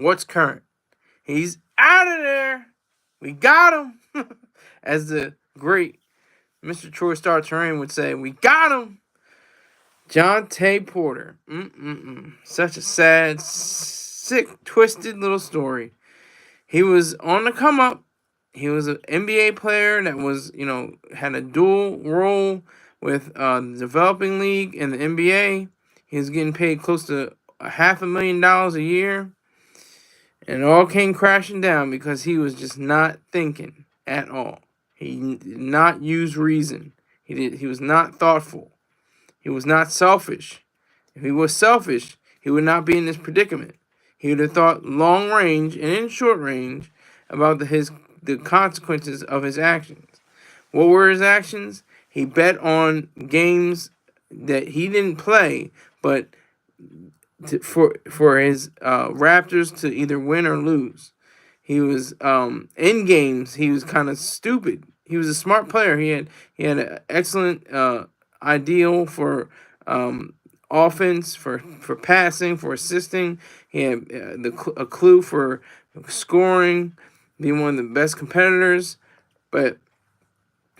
What's current? He's out of there. We got him. As the great Mr. Troy Star Terrain would say, we got him. Jontay Porter. Such a sad, sick, twisted little story. He was on the come up. He was an NBA player that was, had a dual role with the developing league and the NBA. He was getting paid close to $500,000 a year. And it all came crashing down because he was just not thinking at all. He did not use reason. He was not thoughtful. He was not selfish. If he was selfish, he would not be in this predicament. He would have thought long range and in short range about the consequences of his actions. What were his actions? He bet on games that he didn't play, but for his Raptors to either win or lose. He was in games. He was kind of stupid. He was a smart player. He had an excellent ideal for offense, for passing, for assisting. He had a clue for scoring, being one of the best competitors. But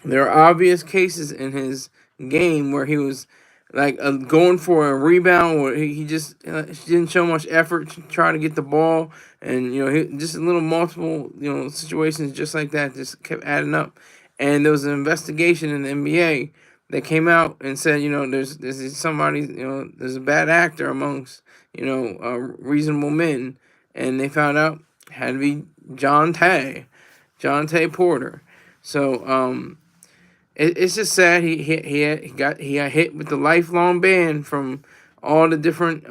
there are obvious cases in his game where he was like going for a rebound, where he just didn't show much effort to try to get the ball, and he, just a little multiple situations just like that just kept adding up. And there was an investigation in the NBA that came out and said, there's somebody, there's a bad actor amongst reasonable men, and they found out it had to be Jontay Porter. So it's just sad. He got hit with the lifelong ban from all the different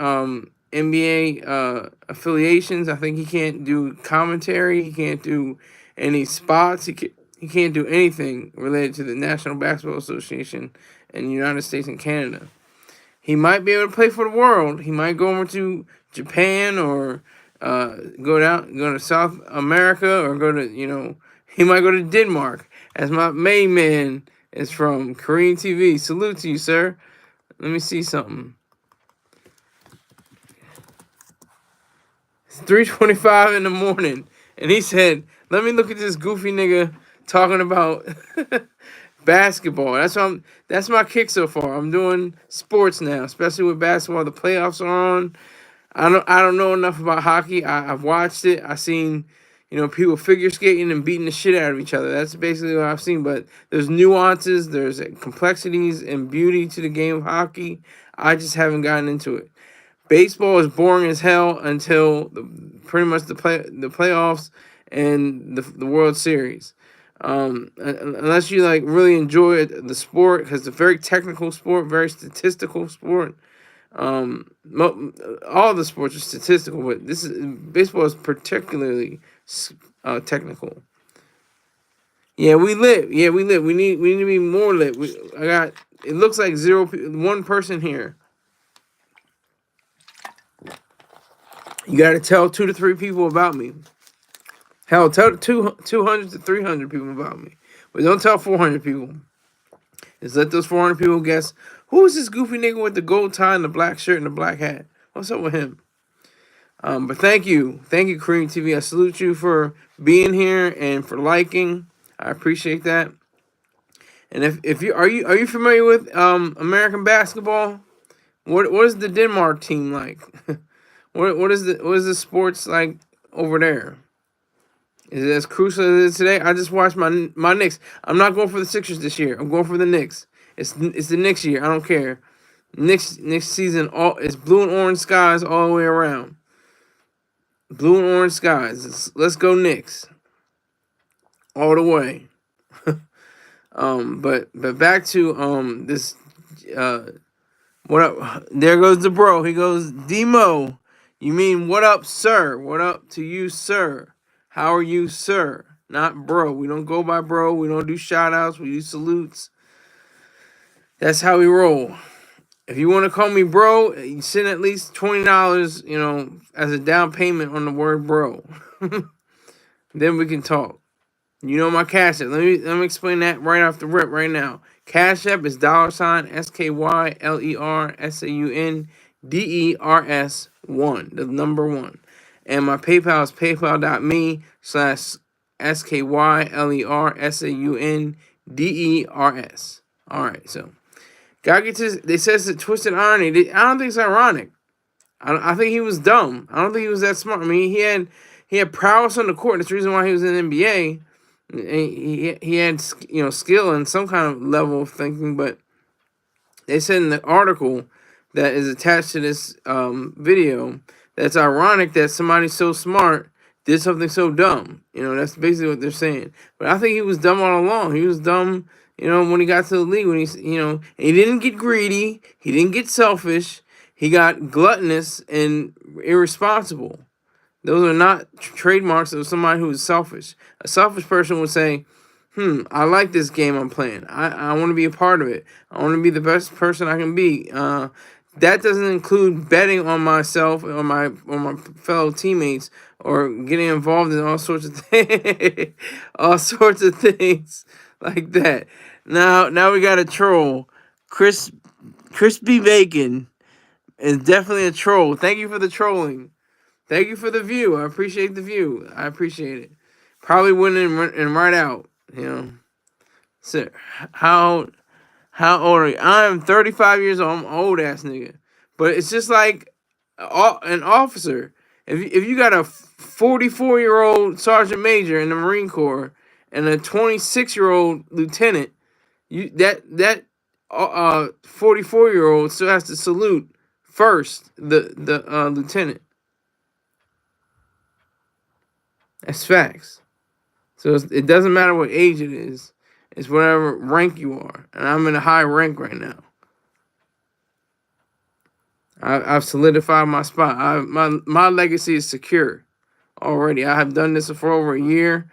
NBA affiliations. I think he can't do commentary. He can't do any spots. He can't do anything related to the National Basketball Association in the United States and Canada. He might be able to play for the world. He might go over to Japan or go to South America, or he might go to Denmark, as my main man is from Korean TV. Salute to you, sir. Let me see something. It's 3:25 in the morning, and he said, "Let me look at this goofy nigga talking about basketball." That's my kick so far. I'm doing sports now, especially with basketball. The playoffs are on. I don't know enough about hockey. I've watched it. I've seen people figure skating and beating the shit out of each other. That's basically what I've seen. But there's nuances, there's complexities and beauty to the game of hockey. I just haven't gotten into it. Baseball is boring as hell until pretty much the playoffs and the World Series. Unless you really enjoy the sport, because it's a very technical sport, very statistical sport. All the sports are statistical, but baseball is particularly technical. Yeah, we lit. We need to be more lit. It looks like one person here. You got to tell 2 to 3 people about me. Hell, tell 200 to 300 people about me, but don't tell 400 people. Just let those 400 people guess, who is this goofy nigga with the gold tie and the black shirt and the black hat? What's up with him? But thank you, Korean TV. I salute you for being here and for liking. I appreciate that. And if you are you familiar with American basketball? What is the Denmark team like? what is the sports like over there? Is it as crucial as it is today? I just watched my Knicks. I'm not going for the Sixers this year. I'm going for the Knicks. It's the Knicks year. I don't care. Knicks season, it's blue and orange skies all the way around. Blue and orange skies. Let's go Knicks. All the way. But back to this what up? There goes the bro. He goes, Demo. You mean what up, sir? What up to you, sir? How are you, sir? Not bro. We don't go by bro. We don't do shout outs. We do salutes. That's how we roll. If you want to call me bro, you send at least $20, as a down payment on the word bro. Then we can talk. You know my Cash App. Let me explain that right off the rip right now. Cash App is $SkylerSaunders1, the number 1. And my PayPal is paypal.me/SkylerSaunders. All right, so gotta get to. They says it's twisted irony. I don't think it's ironic. I think he was dumb. I don't think he was that smart. I mean, he had prowess on the court. That's the reason why he was in the NBA. He had skill and some kind of level of thinking. But they said in the article that is attached to this video that's ironic that somebody so smart did something so dumb. That's basically what they're saying. But I think he was dumb all along. He was dumb. When he got to the league, when he didn't get greedy, he didn't get selfish. He got gluttonous and irresponsible. Those are not trademarks of somebody who is selfish. A selfish person would say, I like this game I'm playing. I want to be a part of it. I want to be the best person I can be. That doesn't include betting on myself or my fellow teammates or getting involved in all sorts of things, all sorts of things like that. Now we got a troll, Crispy Bacon. Is definitely a troll. Thank you for the trolling. Thank you for the view. I appreciate the view. I appreciate it. Probably went in and right out. So how old are you? I'm 35 years old. I'm an old ass nigga. But it's just like an officer. If you got a 44-year-old sergeant major in the Marine Corps and a 26-year-old lieutenant, that 44-year-old still has to salute first the lieutenant. That's facts. So it doesn't matter what age it is. It's whatever rank you are. And I'm in a high rank right now. I've solidified my spot. My legacy is secure already. I have done this for over a year.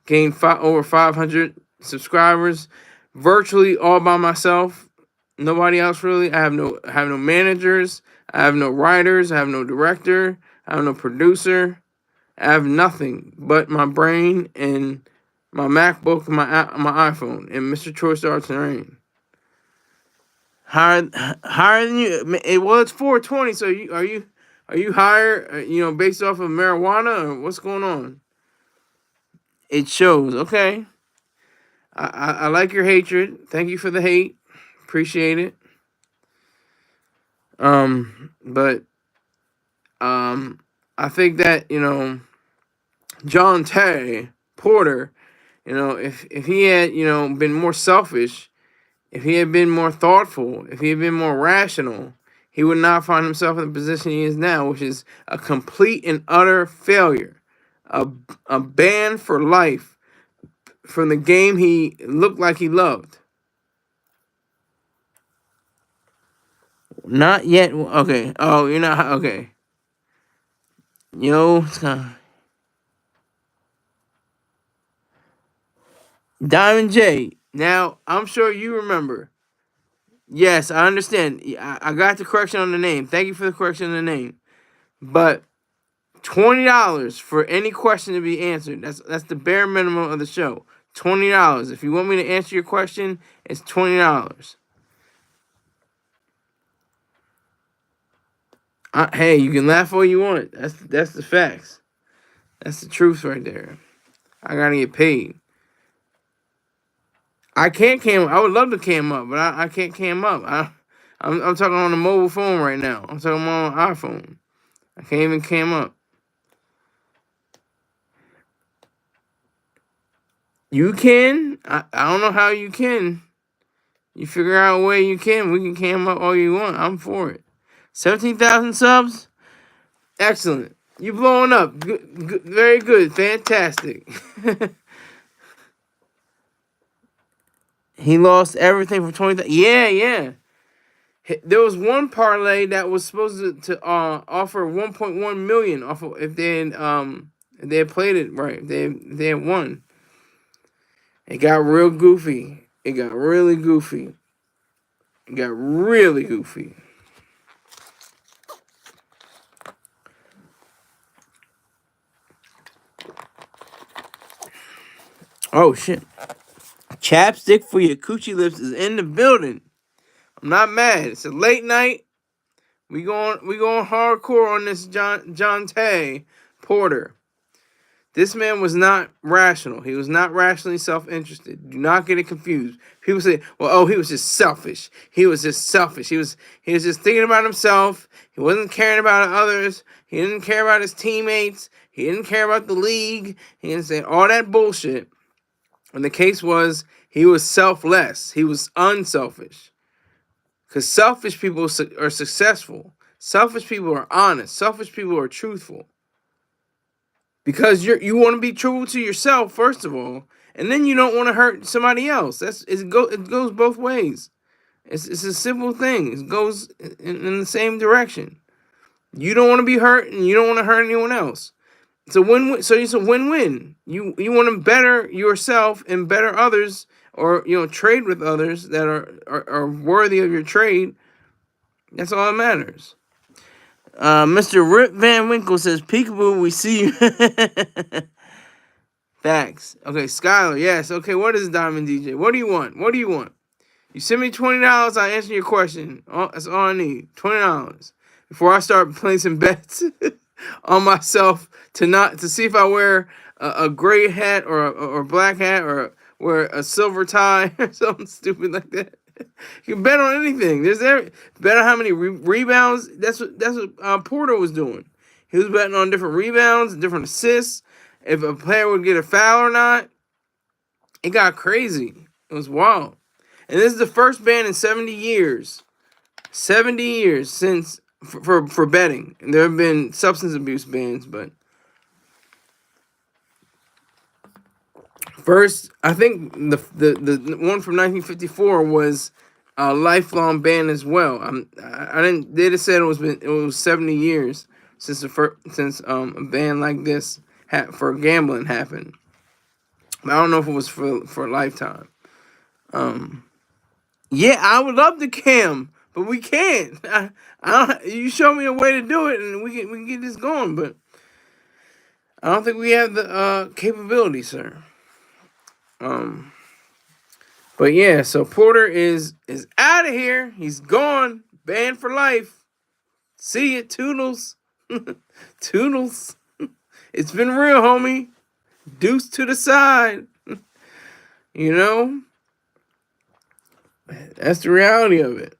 Gained over 500 subscribers. Virtually all by myself. Nobody else really. I have no managers. I have no writers. I have no director. I have no producer. I have nothing but my brain and my MacBook and my iPhone and Mr. Troy Starts and Rain. Higher than you. Well, it's 420. So are you higher? Based off of marijuana or what's going on? It shows. Okay. I like your hatred. Thank you for the hate. Appreciate it. But I think that Jontay Porter, if he had been more selfish, if he had been more thoughtful, if he had been more rational, he would not find himself in the position he is now, which is a complete and utter failure, a ban for life from the game he looked like he loved. Not yet. Okay. Oh, you're not. Okay. Diamond J. Now, I'm sure you remember. Yes, I understand. I got the correction on the name. Thank you for the correction on the name. But $20 for any question to be answered. That's the bare minimum of the show. $20. If you want me to answer your question, it's $20. Hey, you can laugh all you want. That's the facts. That's the truth right there. I gotta get paid. I can't cam. I would love to cam up, but I can't cam up. I'm talking on a mobile phone right now. I'm talking on an iPhone. I can't even cam up. You can. I don't know how you can. You figure out a way you can. We can cam up all you want. I'm for it. 17,000 subs. Excellent. You blowing up. Good, very good. Fantastic. He lost everything for 20,000. Yeah. There was one parlay that was supposed to offer 1.1 million off of if they had played it right. If they had won. It got real goofy. It got really goofy. Oh shit. Chapstick for your coochie lips is in the building. I'm not mad. It's a late night. We going hardcore on this Jontay Porter. This man was not rational. He was not rationally self-interested. Do not get it confused. People say, "Well, oh, he was just selfish. He was just selfish. He was just thinking about himself. He wasn't caring about others. He didn't care about his teammates. He didn't care about the league. He didn't say all that bullshit." And the case was, he was selfless. He was unselfish. Because selfish people are successful. Selfish people are honest. Selfish people are truthful. Because you want to be truthful to yourself, first of all, and then you don't want to hurt somebody else. It goes both ways. It's a simple thing. It goes in the same direction. You don't want to be hurt, and you don't want to hurt anyone else. It's a win-win. So it's a win-win. You want to better yourself and better others, or trade with others that are worthy of your trade. That's all that matters. Mr. Rip Van Winkle says, "Peekaboo, we see you." Facts. Okay, Skylar. Yes. Okay. What is Diamond DJ? What do you want? What do you want? You send me $20, I answer your question. That's all I need. $20 before I start placing bets on myself to see if I wear a gray hat or a black hat or wear a silver tie or something stupid like that. You can bet on anything. Bet on how many rebounds. That's what Porter was doing. He was betting on different rebounds, different assists, if a player would get a foul or not. It got crazy. It was wild. And this is the first ban in 70 years. 70 years since for betting. And there have been substance abuse bans, but first, I think the one from 1954 was a lifelong ban as well. I didn't. They just said it was 70 years since a ban like this for gambling happened. But I don't know if it was for a lifetime. Yeah, I would love to cam, but we can't. I don't. You show me a way to do it, and we can get this going. But I don't think we have the capability, sir. But yeah, so Porter is out of here. He's gone, banned for life. See it, toodles, toodles. It's been real, homie. Deuce to the side. That's the reality of it.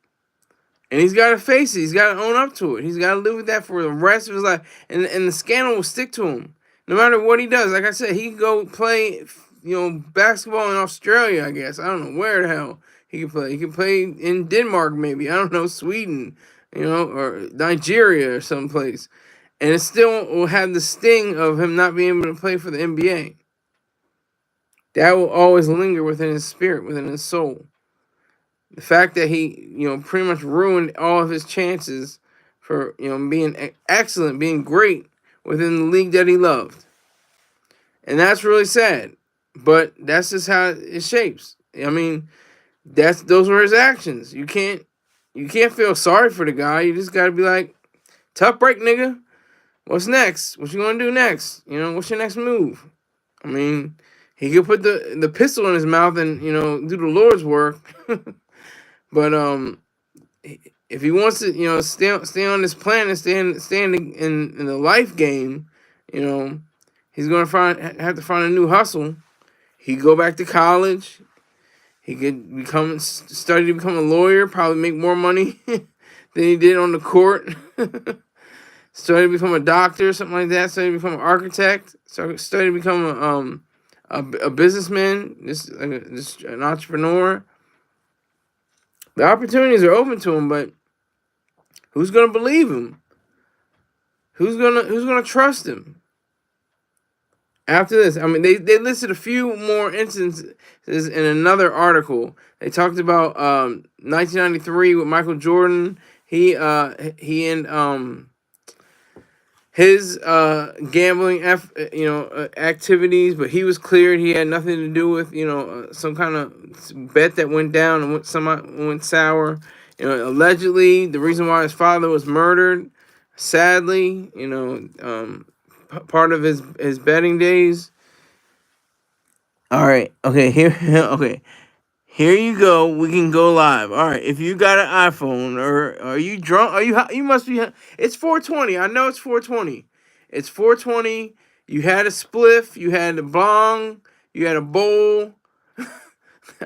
And he's got to face it. He's got to own up to it. He's got to live with that for the rest of his life. And the scandal will stick to him. No matter what he does. Like I said, he can go play, basketball in Australia, I guess. I don't know where the hell he can play. He can play in Denmark, maybe. I don't know, Sweden, or Nigeria or someplace. And it still will have the sting of him not being able to play for the NBA. That will always linger within his spirit, within his soul. The fact that he, pretty much ruined all of his chances for, being excellent, being great within the league that he loved. And that's really sad. But that's just how it shapes. I mean, those were his actions. You can't feel sorry for the guy. You just got to be like, tough break, nigga. What's next? What you going to do next? What's your next move? I mean, he could put the pistol in his mouth and, do the Lord's work. But if he wants to, stay on this planet, stay in the life game, he's gonna have to find a new hustle. He go back to college. He could study to become a lawyer. Probably make more money than he did on the court. Study to become a doctor, something like that. Study to become an architect. Study to become a businessman. Just an entrepreneur. The opportunities are open to him, but who's gonna believe him? Who's gonna trust him? After this, I mean, they listed a few more instances in another article. They talked about 1993 with Michael Jordan. He and his gambling activities, but he was cleared. He had nothing to do with some kind of bet that went down and went sour. Allegedly the reason why his father was murdered, sadly, part of his betting days. All right, okay, here you go. We can go live. All right, if you got an iPhone or are you drunk? You must be. It's 4:20. I know it's 4:20. It's 420. You had a spliff. You had a bong. You had a bowl.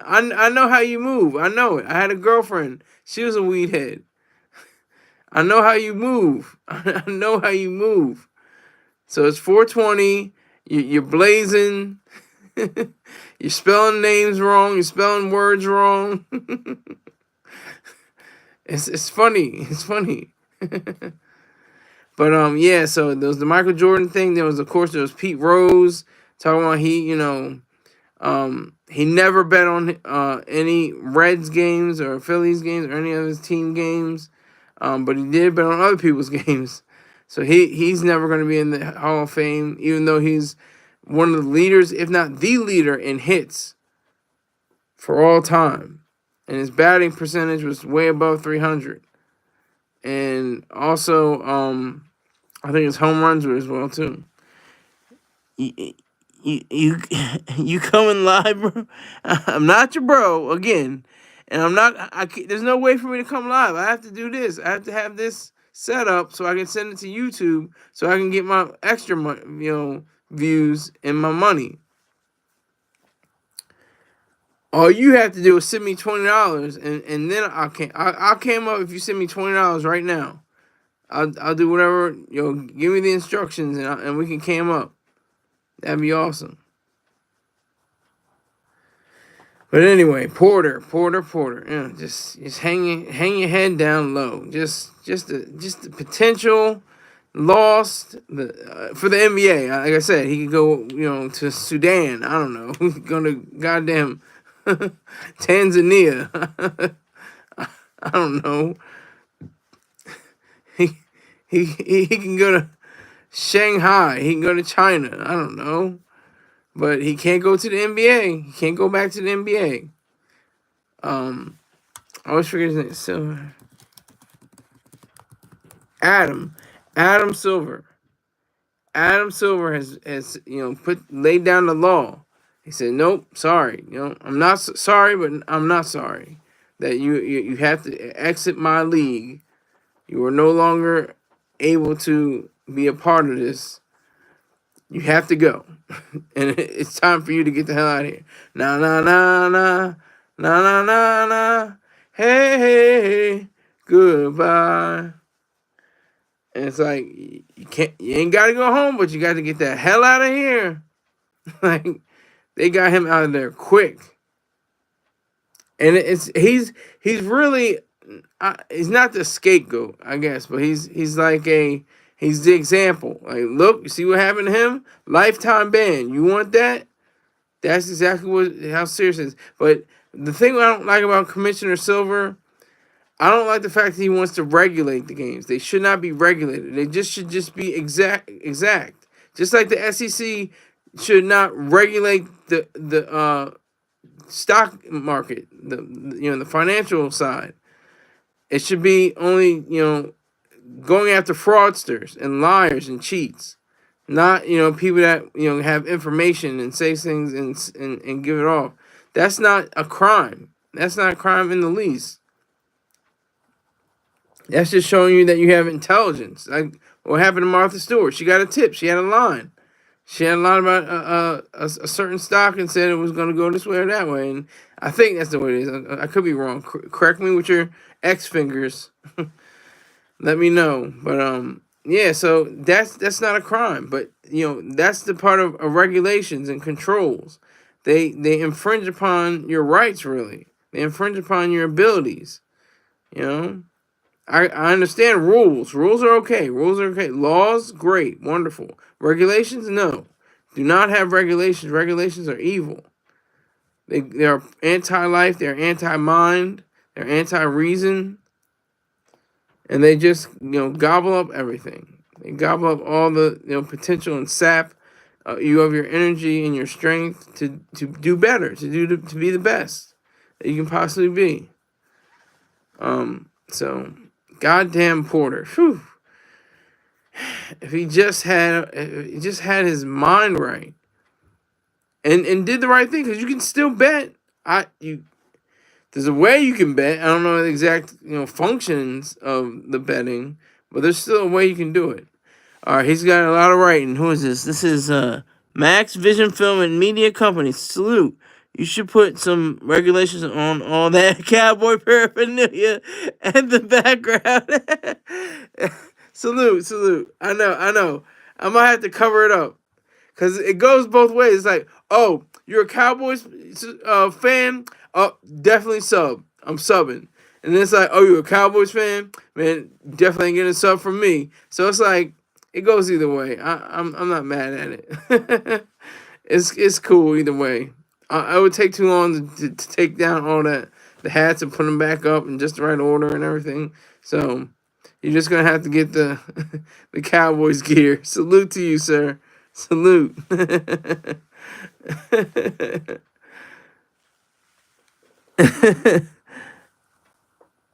I know how you move. I know it. I had a girlfriend. She was a weed head. I know how you move. I know how you move. So it's 420. You're blazing. You're spelling names wrong. You're spelling words wrong. It's funny. It's funny. But yeah. So there was the Michael Jordan thing. There was Pete Rose talking about he never bet on any Reds games or Phillies games or any of his team games, but he did bet on other people's games. So he's never going to be in the Hall of Fame, even though he's one of the leaders, if not the leader, in hits for all time. And his batting percentage was way above 300. And also, I think his home runs were as well, too. You coming live, bro? I'm not your bro, again. And I'm not, there's no way for me to come live. I have to do this. I have to have this set up so I can send it to YouTube so I can get my extra, views and my money. All you have to do is send me $20, and then I'll cam up if you send me $20 right now. I'll do whatever. Give me the instructions and we can cam up. That'd be awesome. But anyway, Porter. Yeah, just hang your head down low. Just the potential lost for the NBA. Like I said, he could go to Sudan. I don't know. Go to goddamn Tanzania. I don't know. He can go to Shanghai. He can go to China. I don't know. But he can't go to the NBA. He can't go back to the NBA. I always forget his name. Silver. Adam Silver. Adam Silver has laid down the law. He said, "Nope, sorry. I'm not sorry, but I'm not sorry that you have to exit my league. You are no longer able to be a part of this. You have to go, and it's time for you to get the hell out of here." Na na na na na na na na. Hey, goodbye. And it's like you ain't got to go home, but you got to get the hell out of here. Like they got him out of there quick, and he's really he's not the scapegoat, I guess, but he's the example. Like, look, you see what happened to him? Lifetime ban. You want that? That's exactly how serious it is. But the thing I don't like about Commissioner Silver, I don't like the fact that he wants to regulate the games. They should not be regulated. They should be exact. Just like the SEC should not regulate the stock market, the financial side. It should be only going after fraudsters and liars and cheats, not people that have information and say things and give it off. That's not a crime. That's not a crime in the least. That's just showing you that you have intelligence. Like what happened to Martha Stewart? She got a tip. She had a line. She had a line about a certain stock and said it was going to go this way or that way. And I think that's the way it is. I could be wrong. Correct me with your X fingers. Let me know. But yeah. So that's not a crime. But that's the part of regulations and controls. They infringe upon your rights. Really, they infringe upon your abilities. I understand rules. Rules are okay. Laws, great, wonderful. Regulations, no. Do not have regulations. Regulations are evil. They are anti-life. They're anti-mind. They're anti-reason. And they just gobble up everything. They gobble up all the potential and sap you of your energy and your strength to do better, to be the best that you can possibly be. So. Goddamn Porter. Whew. If he just had his mind right and did the right thing, because you can still bet. There's a way you can bet. I don't know the exact functions of the betting, but there's still a way you can do it. All right, he's got a lot of writing. Who is this? This is Max Vision Film and Media Company. Salute. You should put some regulations on all that cowboy paraphernalia and the background. Salute, salute. I know, I know. I might have to cover it up. Because it goes both ways. It's like, oh, you're a Cowboys fan? Oh, definitely sub. I'm subbing. And then it's like, oh, you're a Cowboys fan? Man, definitely ain't getting a sub from me. So it's like, it goes either way. I'm not mad at it. It's cool either way. It would take too long to take down all that, the hats, and put them back up in just the right order and everything. So you're just going to have to get the the Cowboys gear. Salute to you, sir. Salute.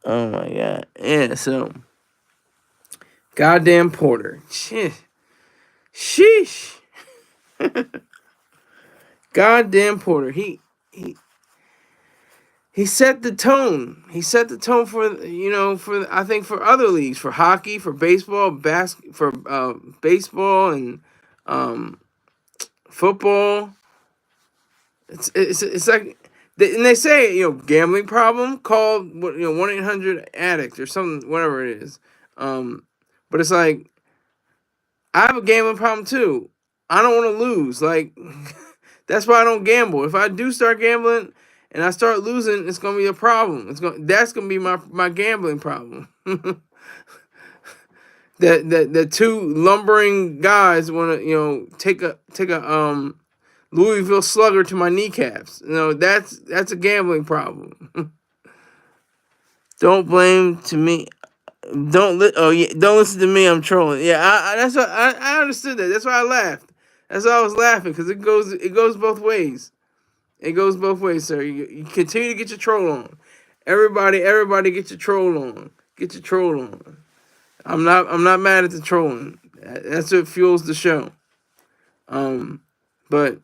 Oh my god. Yeah, so goddamn Porter. Shit. Sheesh. Goddamn Porter. He set the tone. He set the tone for, for, I think, for other leagues, for hockey, for baseball, for baseball and football. It's like, and they say, gambling problem, call 1-800-addict or something, whatever it is. But it's like, I have a gambling problem too. I don't want to lose. Like, that's why I don't gamble. If I do start gambling and I start losing, it's gonna be a problem. That's gonna be my gambling problem. that two lumbering guys want to take a Louisville Slugger to my kneecaps. That's a gambling problem. Don't blame to me. Don't listen to me. I'm trolling. Yeah, that's what I understood that. That's why I laughed. That's why I was laughing, because it goes both ways. It goes both ways, sir. You continue to get your troll on. Everybody get your troll on. Get your troll on. I'm not mad at the trolling. That's what fuels the show. But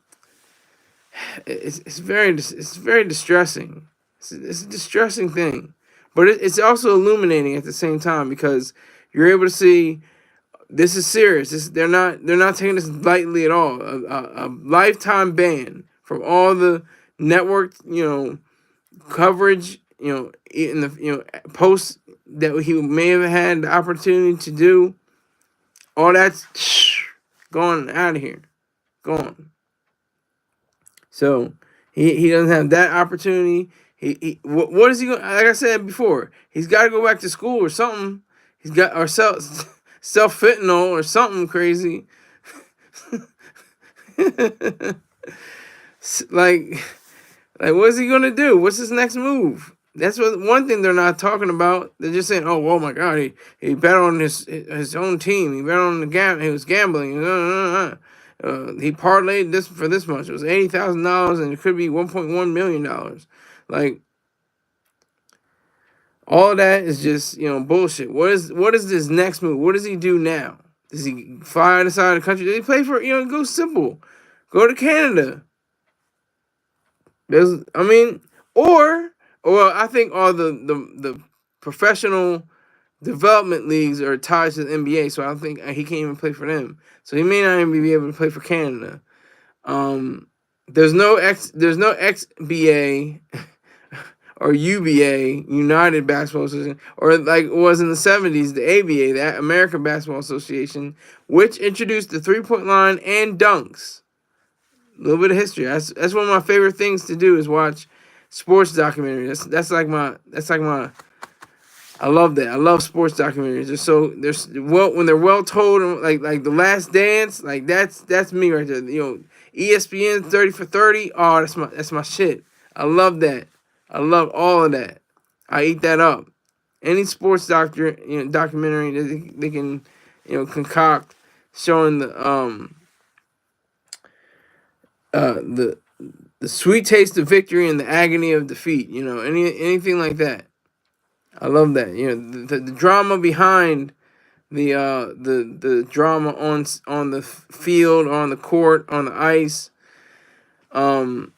it's very distressing. It's a distressing thing, but it's also illuminating at the same time, because you're able to see this is serious. They're not taking this lightly at all. A lifetime ban from all the network coverage in the posts that he may have had the opportunity to do. All that's gone out of here, gone. So he doesn't have that opportunity. What is he going? Like I said before, he's got to go back to school or something. He's got or self fentanyl or something crazy. like what is he gonna do? What's his next move? That's one thing they're not talking about. They're just saying, "Oh my God, he bet on his own team. He bet on he was gambling. He parlayed this for this much. It was $80,000, and it could be $1.1 million. Like, all of that is just bullshit. What is this next move? What does he do now? Does he fly outside the country? Does he play for go simple, go to Canada? Or I think all the professional development leagues are tied to the NBA, so I don't think he can't even play for them. So he may not even be able to play for Canada. There's no XBA or UBA, United Basketball Association, or like it was in the 70s, the ABA, the American Basketball Association, which introduced the 3-point line and dunks. A little bit of history. That's one of my favorite things to do, is watch sports documentaries. That's like my I love that. I love sports documentaries. When they're well told, like The Last Dance, like that's me right there. ESPN 30 for 30. Oh, that's my shit. I love that. I love all of that. I eat that up. Any sports documentary that they can concoct, showing the sweet taste of victory and the agony of defeat. Anything like that. I love that. The drama behind the drama on the field, on the court, on the ice. I'm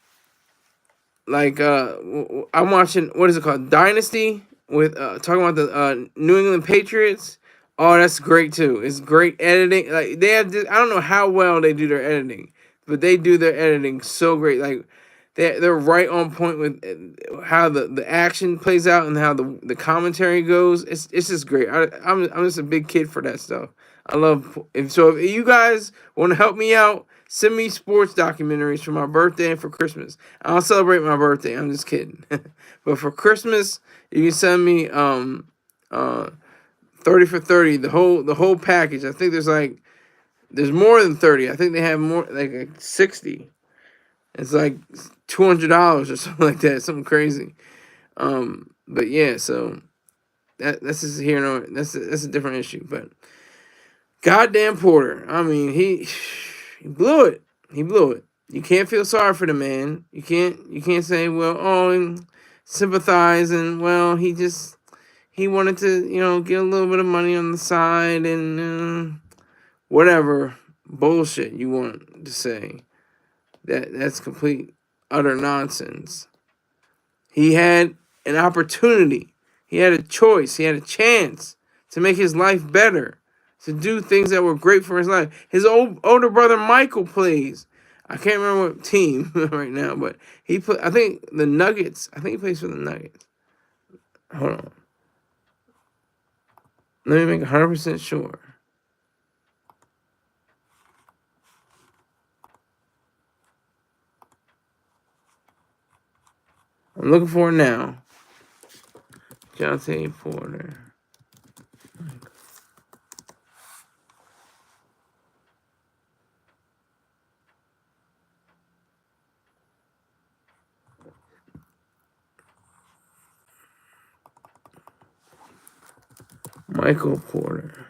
watching, what is it called, Dynasty, with talking about the New England Patriots. Oh, that's great too. It's great editing. Like they have, I don't know how well they do their editing, but they do their editing so great. Like they're right on point with how the action plays out and how the commentary goes. It's just great. I'm just a big kid for that stuff. I love if you guys want to help me out, send me sports documentaries for my birthday and for Christmas. I'll celebrate my birthday. I'm just kidding, but for Christmas you can send me 30 for 30, the whole package. I think there's more than 30. I think they have more like 60. It's like $200 or something like that, something crazy. But yeah, so that's just here. No, that's a different issue. But goddamn Porter, I mean, he blew it. He blew it. You can't feel sorry for the man. You can't say, well, sympathize, and well, he wanted to, get a little bit of money on the side and whatever bullshit you want to say. That's complete utter nonsense. He had an opportunity. He had a choice. He had a chance to make his life better, to do things that were great for his life. His older brother Michael plays. I can't remember what team right now, but I think the Nuggets. I think he plays for the Nuggets. Hold on. Let me make 100% sure. I'm looking for it now. Jontay Porter. Michael Porter.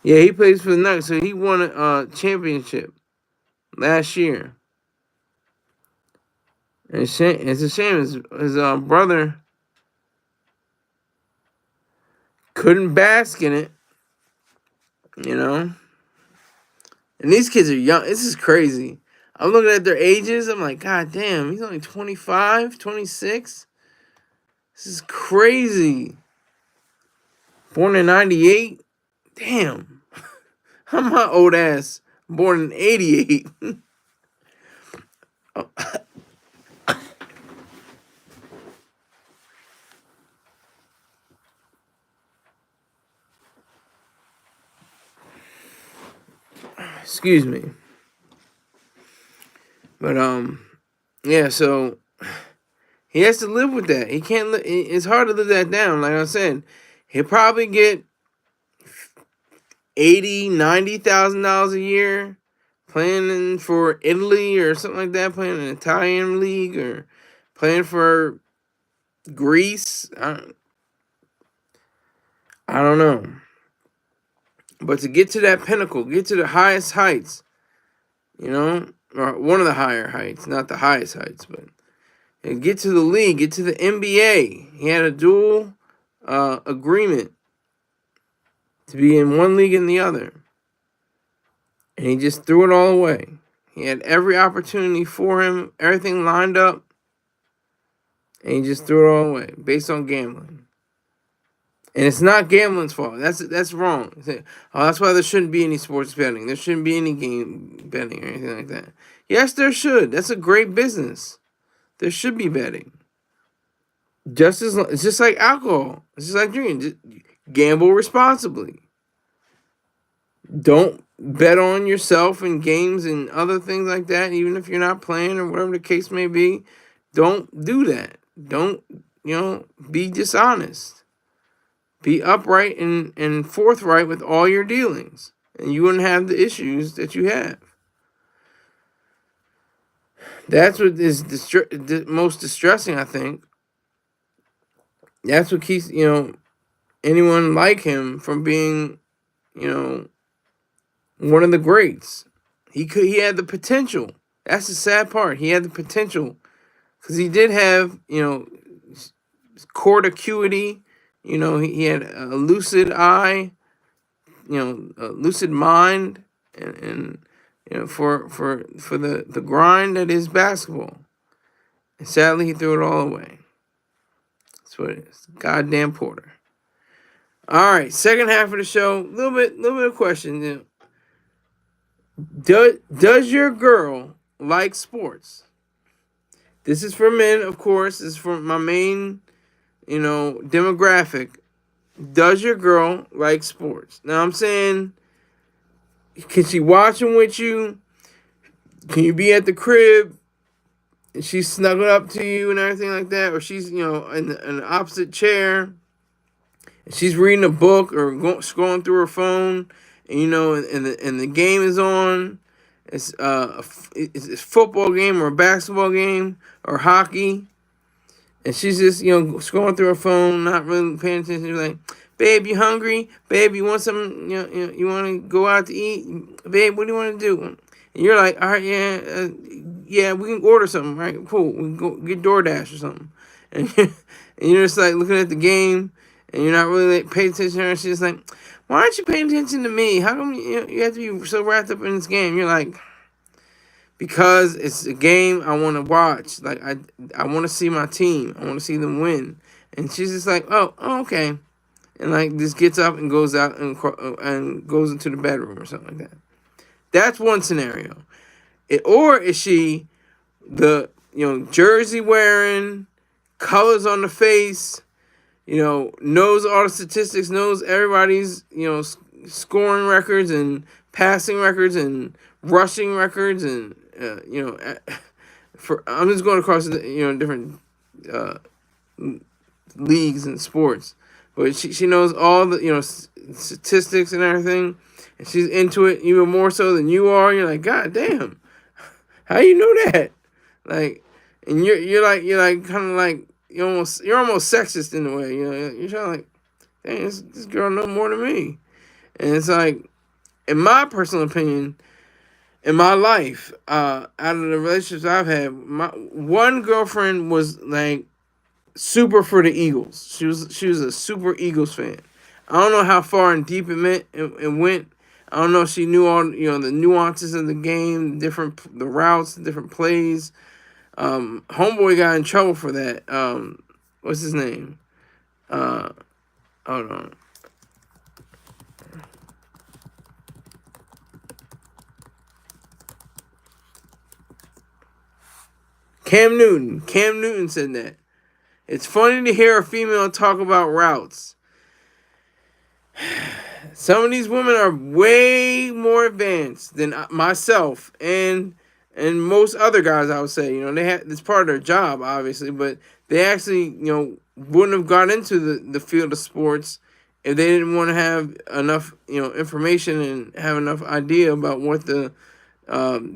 Yeah, he plays for the Nuggets, so he won a championship last year. And it's a shame his brother couldn't bask in it, you know? And these kids are young. This is crazy. I'm looking at their ages. I'm like, God damn, he's only 25, 26. This is crazy. Born in 98. Damn. I'm my old ass. Born in 88. Oh, excuse me. But, yeah, so he has to live with that. He can't. It's hard to live that down. Like I said, he'll probably get $80,000-$90,000 a year playing for Italy or something like that, playing in an Italian league or playing for Greece. I don't know. But to get to that pinnacle, get to the highest heights, or one of the higher heights, not the highest heights, but and get to the league, get to the NBA. He had a dual agreement to be in one league and the other. And he just threw it all away. He had every opportunity for him, everything lined up, and he just threw it all away based on gambling. And it's not gambling's fault. That's wrong. That's why there shouldn't be any sports betting. There shouldn't be any game betting or anything like that. Yes, there should. That's a great business. There should be betting. It's just like alcohol. It's just like drinking. Just gamble responsibly. Don't bet on yourself in games and other things like that, even if you're not playing or whatever the case may be. Don't do that. Don't, be dishonest. Be upright and forthright with all your dealings, and you wouldn't have the issues that you have. That's what is most distressing, I think. That's what keeps, anyone like him from being, one of the greats. He had the potential. That's the sad part. He had the potential because he did have, court acuity. He had a lucid eye, a lucid mind, and for the grind that is basketball. And sadly, he threw it all away. That's what it is. Goddamn Porter. All right, second half of the show. Little bit of question. You know, does your girl like sports? This is for men, of course. This is for my main, demographic. Does your girl like sports? Now I'm saying, can she watch them with you? Can you be at the crib and she's snuggled up to you and everything like that? Or she's, in the opposite chair and she's reading a book or scrolling through her phone and, and the game is on. It's a football game or a basketball game or hockey. And she's just, scrolling through her phone, not really paying attention. She's like, babe, you hungry? Babe, you want some, you want to go out to eat? Babe, what do you want to do? And you're like, all right, yeah, we can order something, right? Cool, we can go get DoorDash or something. And you're just like looking at the game, and you're not really paying attention to her. And she's just like, why aren't you paying attention to me? How come you have to be so wrapped up in this game? You're like, because it's a game I want to watch. Like, I want to see my team. I want to see them win. And she's just like, oh, okay. And, like, just gets up and goes out and goes into the bedroom or something like that. That's one scenario. Or is she the, jersey wearing, colors on the face, knows all the statistics, knows everybody's, scoring records and passing records and rushing records and, I'm just going across, different leagues and sports. But she knows all the, statistics and everything. And she's into it even more so than you are. You're like, God damn, how you know that? Like, and you're like kind of like you're almost sexist in a way. You're trying to like, dang, this girl know more than me. And it's like, in my personal opinion, in my life, out of the relationships I've had, my one girlfriend was like super for the Eagles. She was a super Eagles fan. I don't know how far and deep it went. I don't know if she knew all the nuances of the game, the routes, different plays. Homeboy got in trouble for that. What's his name? Hold on. Cam Newton. Cam Newton said that. It's funny to hear a female talk about routes. Some of these women are way more advanced than myself and most other guys, I would say. It's part of their job, obviously, but they actually, wouldn't have got into the field of sports if they didn't want to have enough, information and have enough idea about what the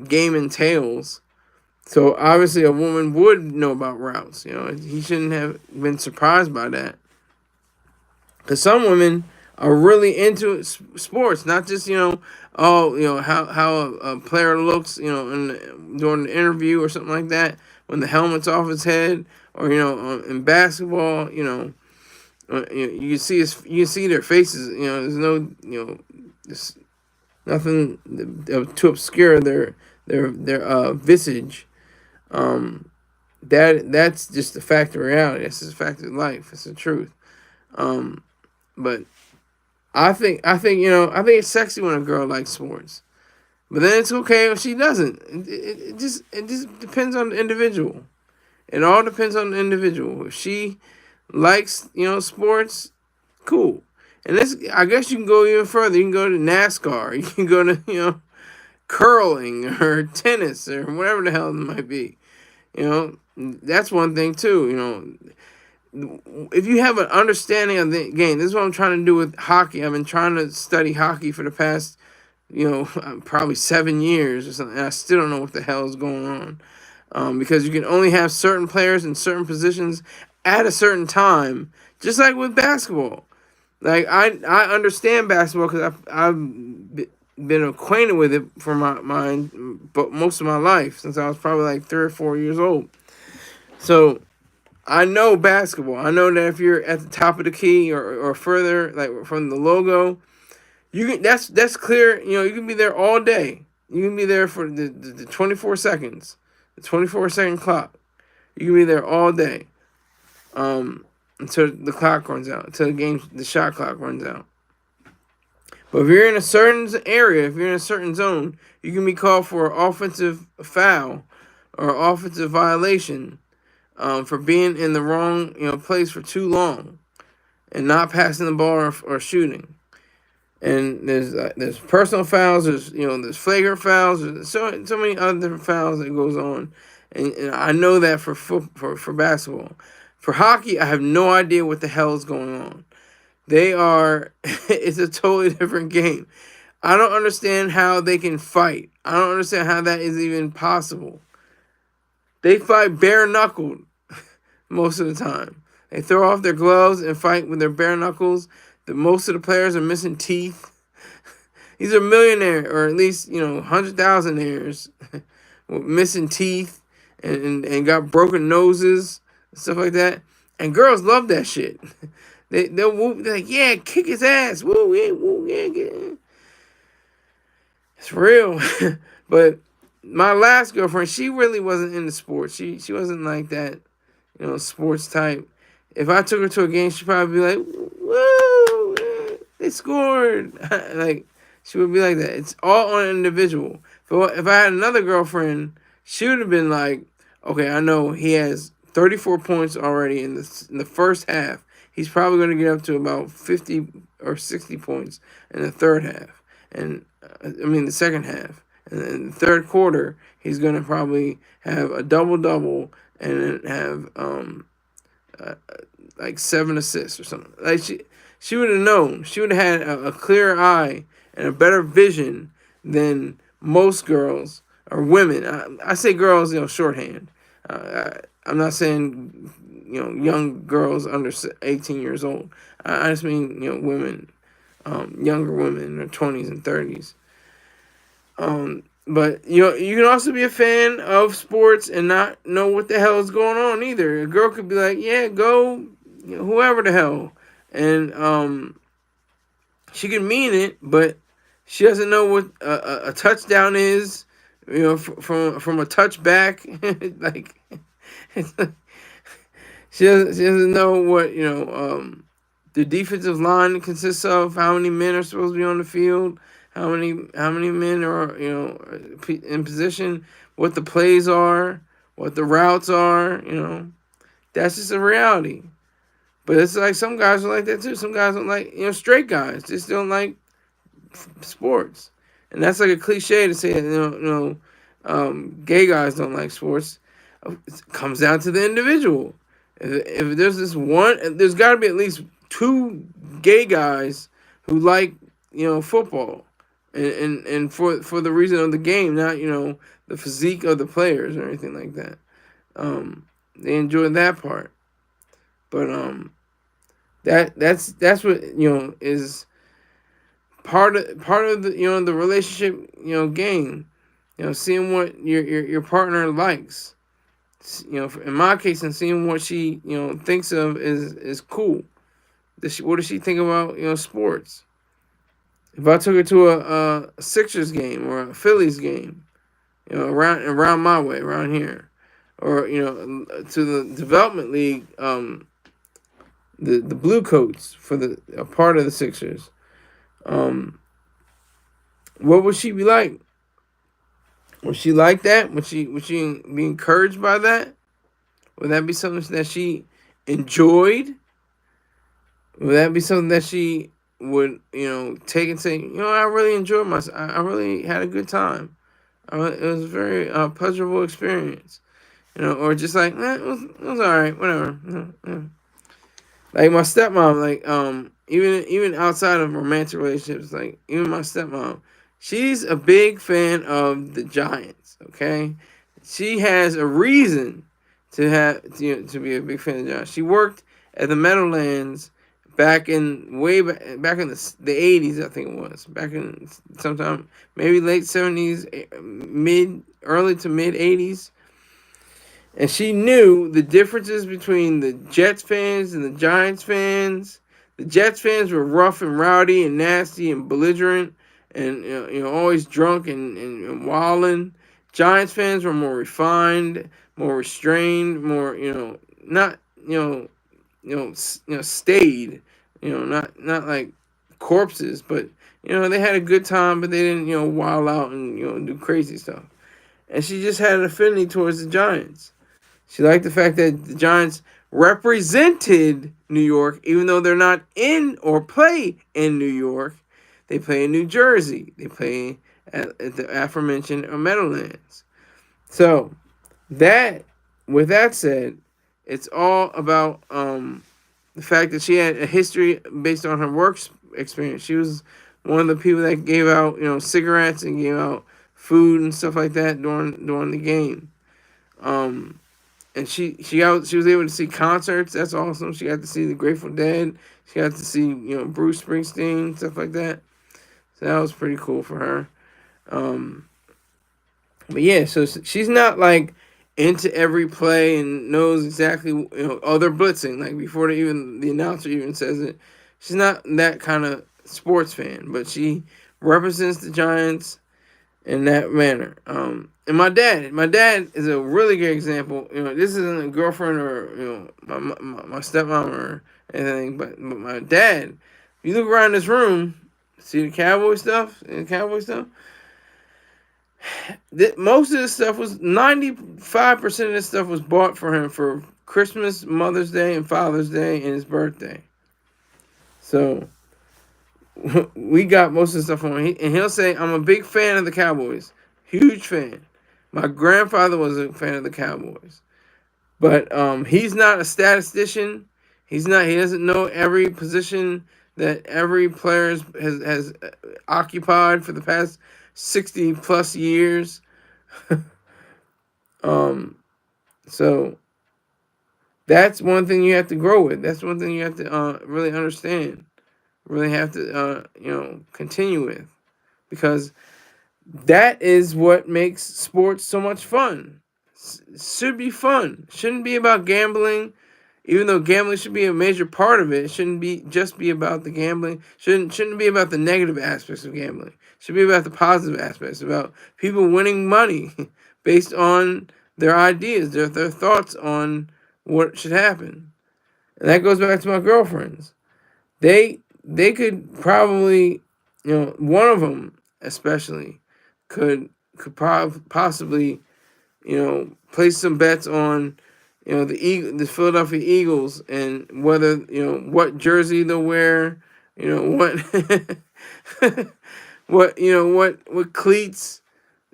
game entails. So obviously a woman would know about routes. He shouldn't have been surprised by that. Because some women are really into sports, not just how a player looks, during the interview or something like that, when the helmet's off his head, or in basketball, you see their faces. There's no there's nothing to obscure their visage. That's just a fact of reality. That's just a fact of life. It's the truth. But I think it's sexy when a girl likes sports, but then it's okay if she doesn't. It just depends on the individual. It all depends on the individual. If she likes sports, cool. And I guess you can go even further. You can go to NASCAR. You can go to curling or tennis or whatever the hell it might be. That's one thing too. If you have an understanding of the game, this is what I'm trying to do with hockey. I've been trying to study hockey for the past, probably 7 years or something. And I still don't know what the hell is going on. Because you can only have certain players in certain positions at a certain time, just like with basketball. Like, I understand basketball because I've been acquainted with it for but most of my life, since I was probably like 3 or 4 years old. So I know basketball. I know that if you're at the top of the key or further, like from the logo, that's clear. You can be there all day. You can be there for the 24 seconds, the 24-second clock. You can be there all day, until the clock runs out, until the shot clock runs out. But if you're in a certain area, if you're in a certain zone, you can be called for an offensive foul or offensive violation, for being in the wrong place for too long and not passing the ball or shooting. And there's personal fouls, there's flagrant fouls, there's so many other different fouls that goes on, and I know that for basketball. For hockey, I have no idea what the hell is going on. It's a totally different game. I don't understand how they can fight. I don't understand how that is even possible. They fight bare knuckled most of the time. They throw off their gloves and fight with their bare knuckles. Most of the players are missing teeth. These are millionaires, or at least 100,000aires with missing teeth and got broken noses and stuff like that. And girls love that shit. They'll whoop. They're like, yeah, kick his ass. Woo, yeah, woo, yeah, yeah. It's real. But my last girlfriend, she really wasn't into sports. She wasn't like that, sports type. If I took her to a game, she'd probably be like, woo, they scored. Like, she would be like that. It's all on an individual. But if I had another girlfriend, she would have been like, okay, I know he has 34 points already in the first half. He's probably going to get up to about 50 or 60 points in the third half. And, the second half. And in the third quarter, he's going to probably have a double-double and then have, like 7 assists or something. Like, she would have known. She would have had a clearer eye and a better vision than most girls or women. I say girls, shorthand. I'm not saying, young girls under 18 years old. I just mean, women, younger women in their 20s and 30s. But, you can also be a fan of sports and not know what the hell is going on either. A girl could be like, yeah, go, whoever the hell. And she could mean it, but she doesn't know what a touchdown is, from a touchback. Like, she doesn't know what, the defensive line consists of, how many men are supposed to be on the field, how many men are, in position, what the plays are, what the routes are, That's just a reality. But it's like some guys are like that too. Some guys don't like, straight guys just don't like sports. And that's like a cliche to say that, gay guys don't like sports. It comes down to the individual. If there's this one, there's got to be at least 2 gay guys who like, football. And for the reason of the game, not, the physique of the players or anything like that. They enjoy that part. But that's what is part of the the relationship game. Seeing what your partner likes. In my case, and seeing what she thinks of is cool. What does she think about sports? If I took her to a Sixers game or a Phillies game, around my way, around here, or to the development league, the Blue Coats for a part of the Sixers, what would she be like? Would she like that? Would she be encouraged by that? Would that be something that she enjoyed? Would that be something that she would, take and say, I really enjoyed myself. I really had a good time. It was a very pleasurable experience. Or just like, it was all right, whatever. Like my stepmom, like even outside of romantic relationships, like even my stepmom, she's a big fan of the Giants. Okay, she has a reason to be a big fan of the Giants. She worked at the Meadowlands back in the 80s, I think it was. Back in sometime maybe late 70s, early to mid 80s. And she knew the differences between the Jets fans and the Giants fans. The Jets fans were rough and rowdy and nasty and belligerent and always drunk and wilding. Giants fans were more refined, more restrained, more, not, stayed, not like corpses, but they had a good time, but they didn't, wild out and do crazy stuff. And she just had an affinity towards the Giants. She liked the fact that the Giants represented New York, even though they're not in or play in New York. They play in New Jersey. They play at the aforementioned Meadowlands. So that, with that said, it's all about the fact that she had a history based on her work experience. She was one of the people that gave out cigarettes and gave out food and stuff like that during the game. And she was able to see concerts. That's awesome. She got to see the Grateful Dead. She got to see Bruce Springsteen, stuff like that. So that was pretty cool for her. But yeah, so she's not like into every play and knows exactly oh, they're blitzing like before the announcer even says it. She's not that kind of sports fan, but she represents the Giants in that manner. And my dad is a really good example. This isn't a girlfriend or my stepmom or anything, but my dad. If you look around this room, see the cowboy stuff most of this stuff was 95% of this stuff was bought for him for Christmas, Mother's Day, and Father's Day, and his birthday. So we got most of the stuff on him. And he'll say, I'm a big fan of the Cowboys. Huge fan. My grandfather was a fan of the Cowboys. But he's not a statistician. He doesn't know every position that every player has occupied for the past 60 plus years. So that's one thing you have to grow with. That's one thing you have to really understand. Really have to continue with, because that is what makes sports so much fun. Should be fun. Shouldn't be about gambling. Even though gambling should be a major part of it, it shouldn't be just be about the gambling. Shouldn't be about the negative aspects of gambling. It should be about the positive aspects, about people winning money based on their ideas, their thoughts on what should happen. And that goes back to my girlfriends. They could probably, one of them especially could possibly, place some bets on, the Philadelphia Eagles, and whether what jersey they'll wear, what what cleats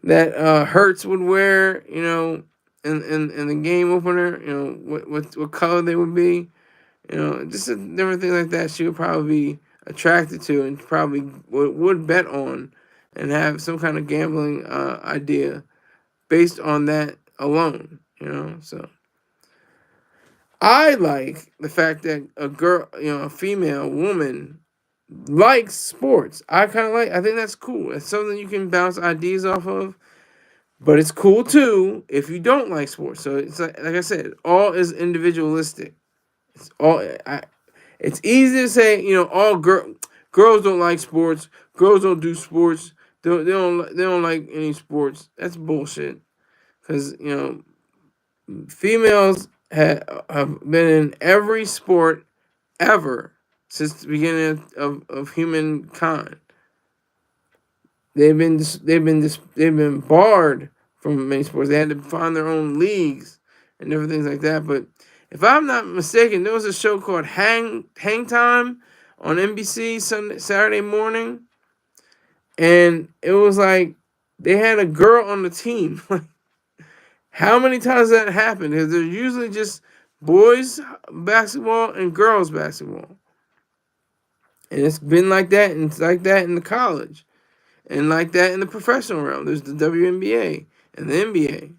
that Hurts would wear, in the game opener, what color they would be, just a different thing like that. She would probably be attracted to and probably would bet on, and have some kind of gambling idea based on that alone, so. I like the fact that a girl, a female woman likes sports. I think that's cool. It's something you can bounce ideas off of, but it's cool too if you don't like sports. So it's like I said, all is individualistic. It's easy to say, all girls don't like sports. Girls don't do sports. They don't like any sports. That's bullshit. Because females have been in every sport ever since the beginning of humankind. They've been barred from many sports. They had to find their own leagues and different things like that. But if I'm not mistaken, there was a show called Hang Time on NBC Saturday morning, and it was like they had a girl on the team. How many times that happened? Because there's usually just boys basketball and girls basketball. And it's been like that, and it's like that in the college. And like that in the professional realm. There's the WNBA and the NBA.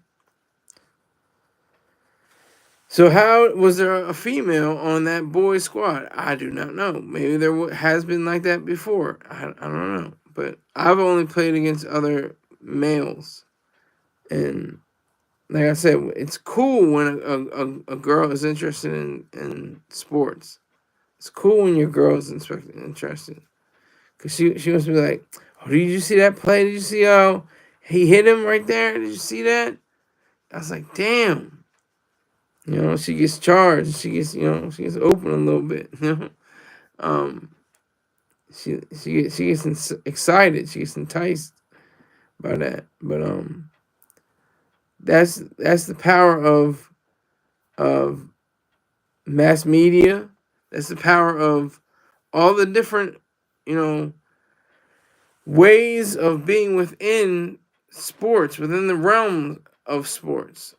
So how was there a female on that boys squad? I do not know. Maybe there has been like that before. I don't know. But I've only played against other males. And like I said, it's cool when a girl is interested in sports. It's cool when your girl is interested. Because she wants to be like, oh, did you see that play? Did you see how He hit him right there. Did you see that? I was like, damn. You know, she gets charged. She gets, she gets open a little bit. Um, she gets excited. She gets enticed by that. But that's the power of mass media. That's the power of all the different, you know, ways of being within sports, within the realm of sports,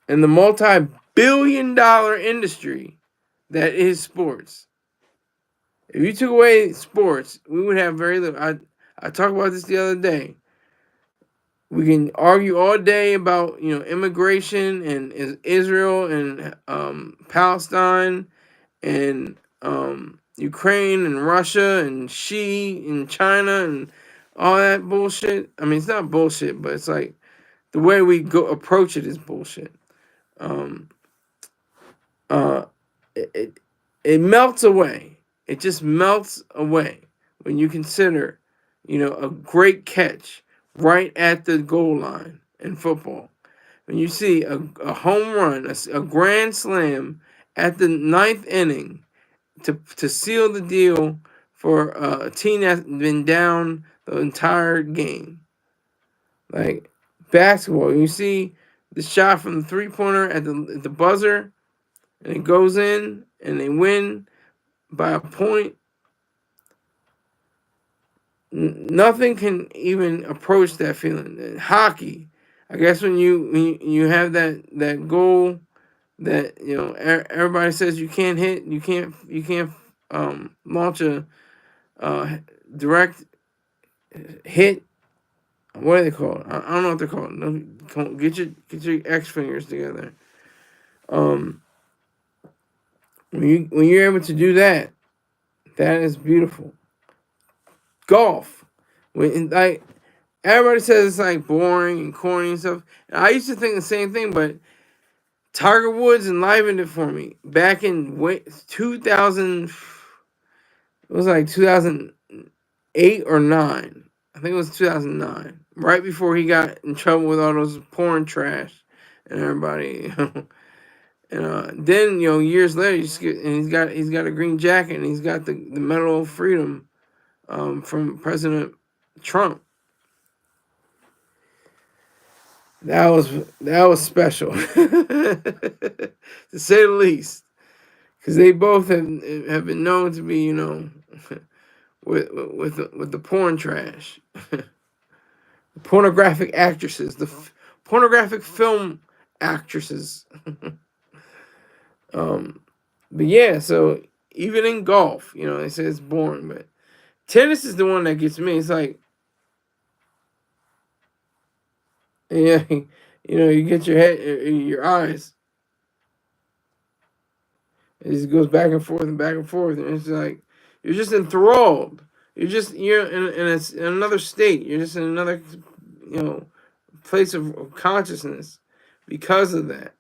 and the multi-billion-dollar industry that is sports. If you took away sports, we would have very little. I talked about this the other day. We can argue all day about immigration and Israel and Palestine and Ukraine and Russia and Xi and China and all that bullshit. I mean, it's not bullshit, but it's like the way we go approach it is bullshit. Um, uh, it it melts away. It just melts away when you consider, a great catch right at the goal line in football. When you see a home run, a grand slam at the ninth inning to seal the deal for a team that's been down the entire game. Like basketball, you see the shot from the 3-pointer at the buzzer, and it goes in, and they win by a point. Nothing can even approach that feeling. In hockey, I guess when you have that goal that everybody says you can't hit, you can't launch a direct hit. What are they called? I don't know what they're called. Get your X fingers together. When you're able to do that, that is beautiful. Golf, like everybody says it's like boring and corny and stuff. And I used to think the same thing, but Tiger Woods enlivened it for me back in 2000. It was like 2008 or 9. I think it was 2009, right before he got in trouble with all those porn trash and everybody. And then years later, he's got a green jacket and he's got the Medal of Freedom from President Trump. That was special, to say the least, because they both have been known to be with the porn trash. Pornographic actresses, pornographic film actresses. But yeah, so even in golf, they say it's boring, but tennis is the one that gets me. It's like, yeah, you get your eyes. It just goes back and forth and back and forth, and it's like you're just enthralled. You're in another state. You're just in another, place of consciousness because of that.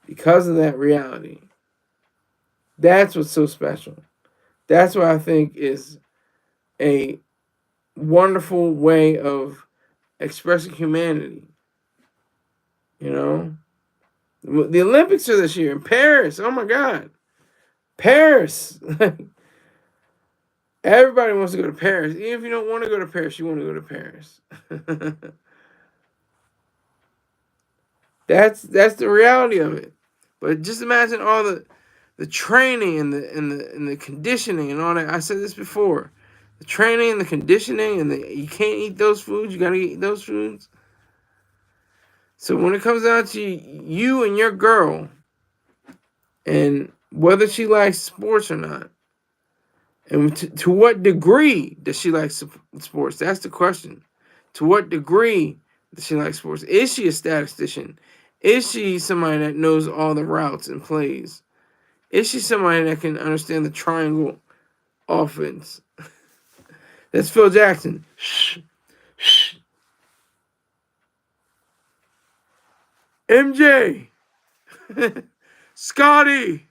Because of that reality. That's what's so special. That's what I think is a wonderful way of expressing humanity. The Olympics are this year in Paris. Oh my God. Paris. Everybody wants to go to Paris. Even if you don't want to go to Paris, you want to go to Paris. That's the reality of it. But just imagine all the training and the conditioning and all that. I said this before. The training and the conditioning and you can't eat those foods. You gotta eat those foods. So when it comes down to you and your girl, and whether she likes sports or not, and to what degree does she like sports? That's the question. To what degree does she like sports? Is she a statistician? Is she somebody that knows all the routes and plays? Is she somebody that can understand the triangle offense? That's Phil Jackson. Shh, shh. MJ. Scotty.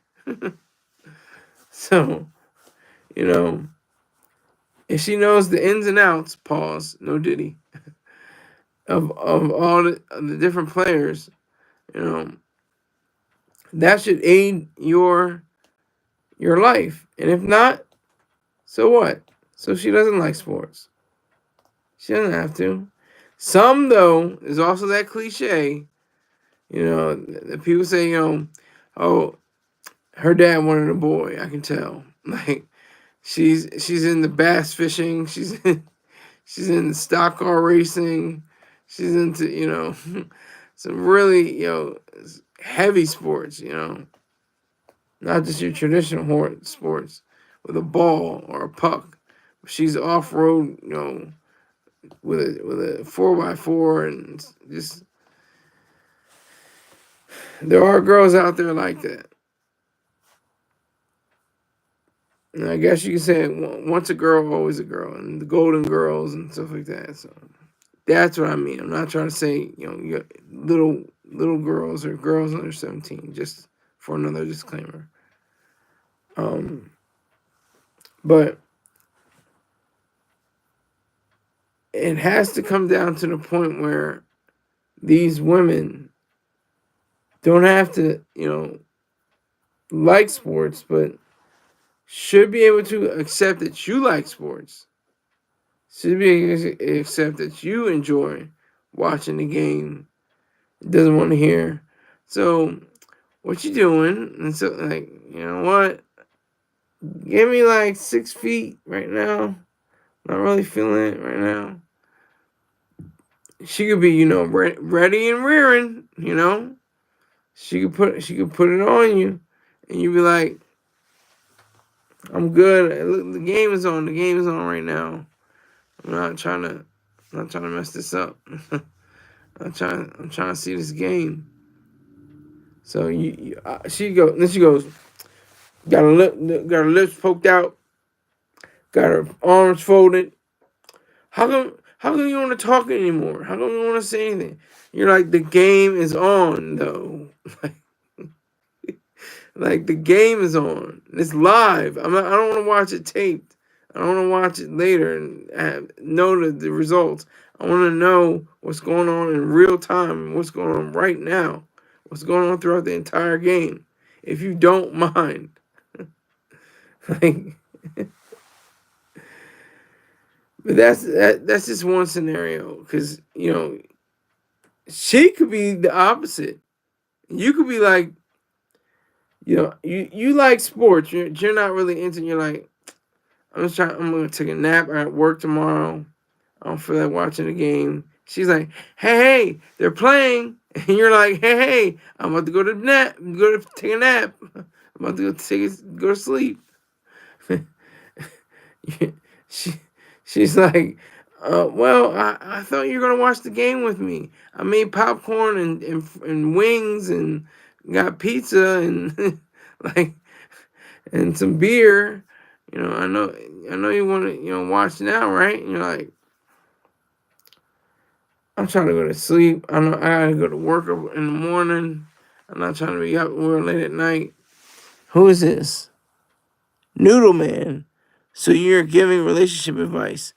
So, if she knows the ins and outs, pause, no diddy, of all the different players, you know, that should aid your life. And if not, so what? So she doesn't like sports. She doesn't have to. Some though is also that cliche, you know, that people say, you know, oh, her dad wanted a boy. I can tell. Like she's into bass fishing. She's into stock car racing. She's into, you know, some really, you know, heavy sports, you know, not just your traditional sports with a ball or a puck. She's off road, you know, with a 4x4, and just there are girls out there like that. And I guess you can say once a girl, always a girl, and the Golden Girls and stuff like that. So that's what I mean. I'm not trying to say, you know, you little girls or girls under 17. Just for another disclaimer. But it has to come down to the point where these women don't have to, you know, like sports, but should be able to accept that you like sports. Should be able to accept that you enjoy watching the game. Doesn't want to hear. So, what you doing? And so, like, you know what? Give me like 6 feet right now. Not really feeling it right now. She could be, you know, ready and rearing. You know, she could put it on you, and you'd be like, "I'm good. Look, the game is on. The game is on right now. I'm not trying to mess this up. I'm trying to see this game." So she goes, got her lips poked out, got her arms folded. How come you don't want to talk anymore? How come you don't want to say anything? You're like, the game is on though. Like the game is on. It's live. I don't want to watch it taped. I don't want to watch it later and know the results. I want to know what's going on in real time, what's going on right now, what's going on throughout the entire game. If you don't mind, like, but that's just one scenario, because you know she could be the opposite. You could be like, you know, you like sports. You're not really into. You're like, I'm gonna take a nap at work tomorrow. I don't feel like watching the game. She's like, hey, they're playing. And you're like, hey, I'm about to go to take a nap. I'm about to go to sleep. she, she's like, well, I thought you were gonna watch the game with me. I made popcorn and wings and got pizza and like and some beer. You know, I know you want to, you know, watch now, right? And you're like, I'm trying to go to sleep. I know I gotta go to work in the morning. I'm not trying to be up real late at night. Who is this? Noodle Man. So you're giving relationship advice?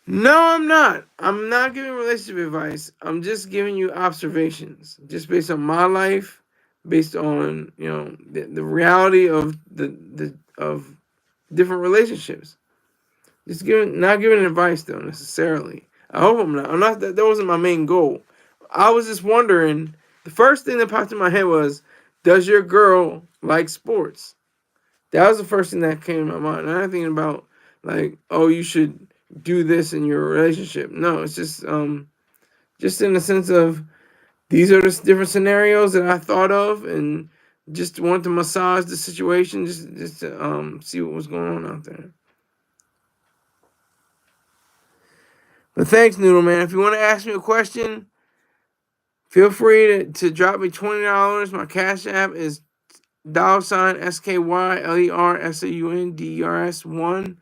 No, I'm not. I'm not giving relationship advice. I'm just giving you observations, just based on my life, based on, you know, the reality of the of different relationships. Just not giving advice though necessarily. I hope I'm not. I'm not. That wasn't my main goal. I was just wondering. The first thing that popped in my head was, does your girl like sports? That was the first thing that came to my mind. I'm not thinking about like, oh, you should do this in your relationship. No, it's just in the sense of, these are the different scenarios that I thought of, and just wanted to massage the situation, just to see what was going on out there. But thanks, Noodle Man. If you want to ask me a question, feel free to drop me $20. My Cash App is $SKYLERSAUNDERS1.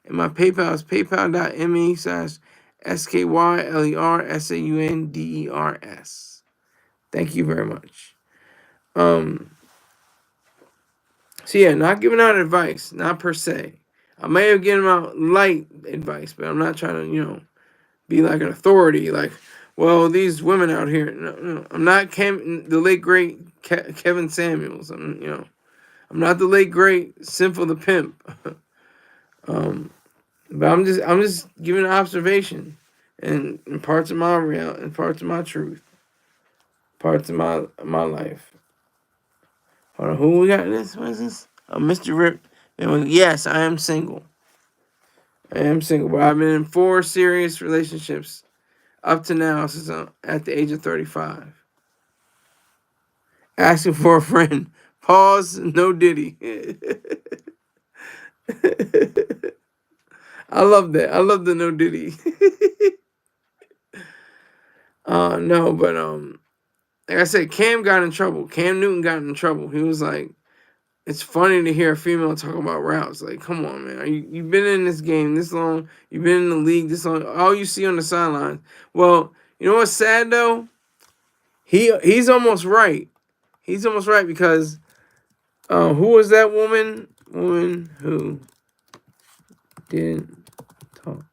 And my PayPal is paypal.me/SKYLERSAUNDERS. Thank you very much. So yeah, not giving out advice, not per se. I may have given out light advice, but I'm not trying to, be like an authority. Like, well, these women out here. No, no. I'm not the late great Kevin Samuels. I'm not the late great Sinful the Pimp. But I'm just giving an observation, and parts of my reality, and parts of my truth, parts of my life. Hold on, who we got this? What is this? Mr. Rip. Yes, I am single. I am single, but I've been in 4 serious relationships up to now since I'm at the age of 35. Asking for a friend. Pause. No Diddy. I love that. I love the no Diddy. No, but like I said, Cam got in trouble. Cam Newton got in trouble. He was like, it's funny to hear a female talk about routes. Like, come on, man. You've been in this game this long. You've been in the league this long. All you see on the sideline. Well, you know what's sad though? He's almost right. He's almost right because who was that woman? Woman who didn't talk.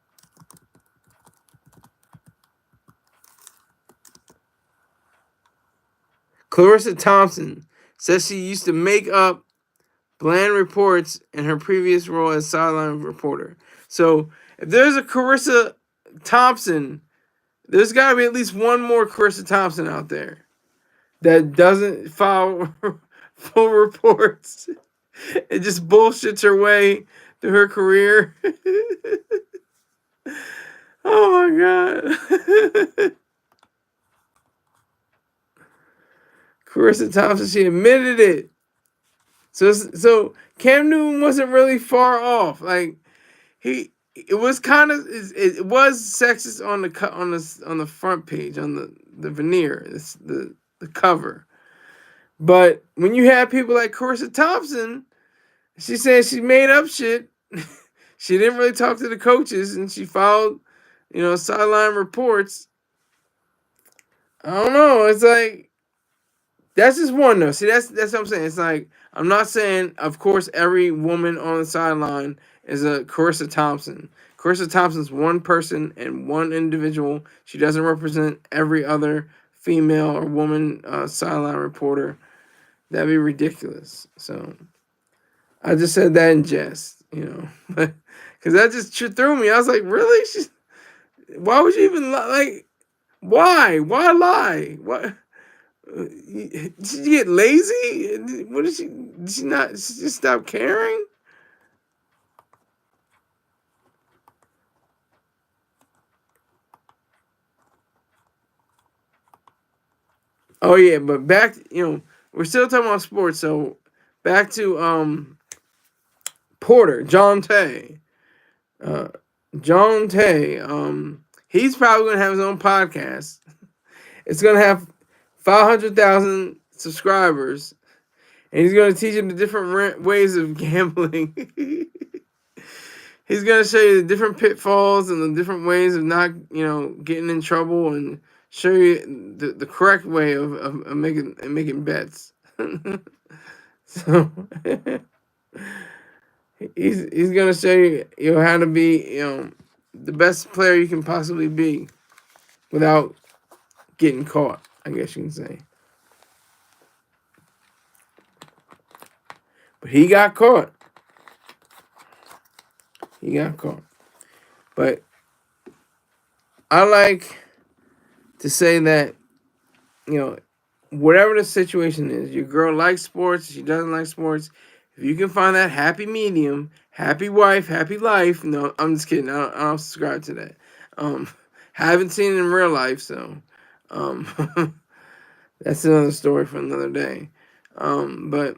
Clarissa Thompson says she used to make up bland reports in her previous role as sideline reporter. So if there's a Clarissa Thompson, there's got to be at least one more Clarissa Thompson out there that doesn't file full reports. It just bullshits her way through her career. Oh my God. Clarissa Thompson, she admitted it. So Cam Newton wasn't really far off. Like it was kind of it was sexist on the front page on the veneer, the cover. But when you have people like Clarissa Thompson, she said she made up shit. She didn't really talk to the coaches, and she followed, sideline reports. I don't know. It's like that's just one though. See, that's what I'm saying. It's like I'm not saying, of course, every woman on the sideline is a Clarissa Thompson. Clarissa Thompson's one person and one individual. She doesn't represent every other female or woman sideline reporter. That'd be ridiculous. So I just said that in jest, because that just threw me. I was like, really? Why would you even like? Why? Why lie? What? Did she get lazy? What did she? Did she not? Did she just stop caring? Oh yeah, but back. We're still talking about sports, so back to Porter, Jontay. Jontay. He's probably gonna have his own podcast. It's gonna have 500,000 subscribers, and he's gonna teach you the different ways of gambling. He's gonna show you the different pitfalls and the different ways of not, getting in trouble, and show you the correct way of making bets. So he's gonna show you how to be the best player you can possibly be without getting caught, I guess you can say. But he got caught. He got caught. But I like to say that, whatever the situation is, your girl likes sports, she doesn't like sports. If you can find that happy medium, happy wife, happy life. No, I'm just kidding. I don't subscribe to that. Haven't seen it in real life, so that's another story for another day. But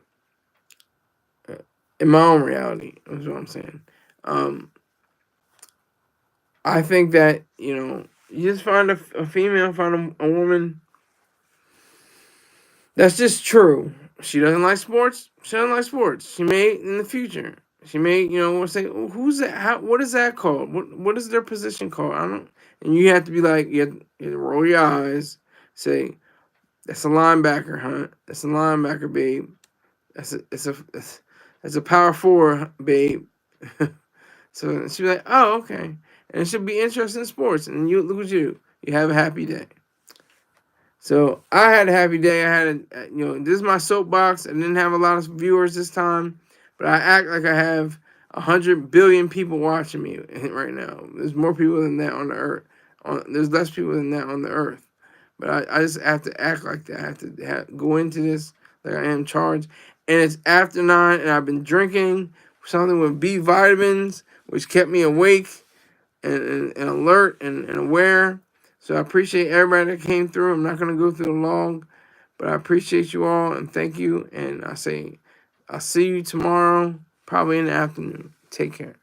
in my own reality, is what I'm saying. I think that, you just find a female, find a woman that's just true. She doesn't like sports. She doesn't like sports. She may in the future. She may, say, oh, who's that? What is that called? What is their position called? I don't. And you have to be like, you have to roll your eyes, say, that's a linebacker, huh? That's a linebacker, babe. That's a power forward, babe. So she'll be like, oh, okay. And she'll be interested in sports. And you look at you. You have a happy day. So I had a happy day. I had this is my soapbox. I didn't have a lot of viewers this time, but I act like I have 100 billion people watching me right now. There's more people than that on the earth. There's less people than that on the earth. But I just have to act like that. I have to go into this like I am charged. And it's after 9, and I've been drinking something with B vitamins, which kept me awake and alert and aware. So I appreciate everybody that came through. I'm not going to go through the log, but I appreciate you all and thank you. And I say I'll see you tomorrow, probably in the afternoon. Take care.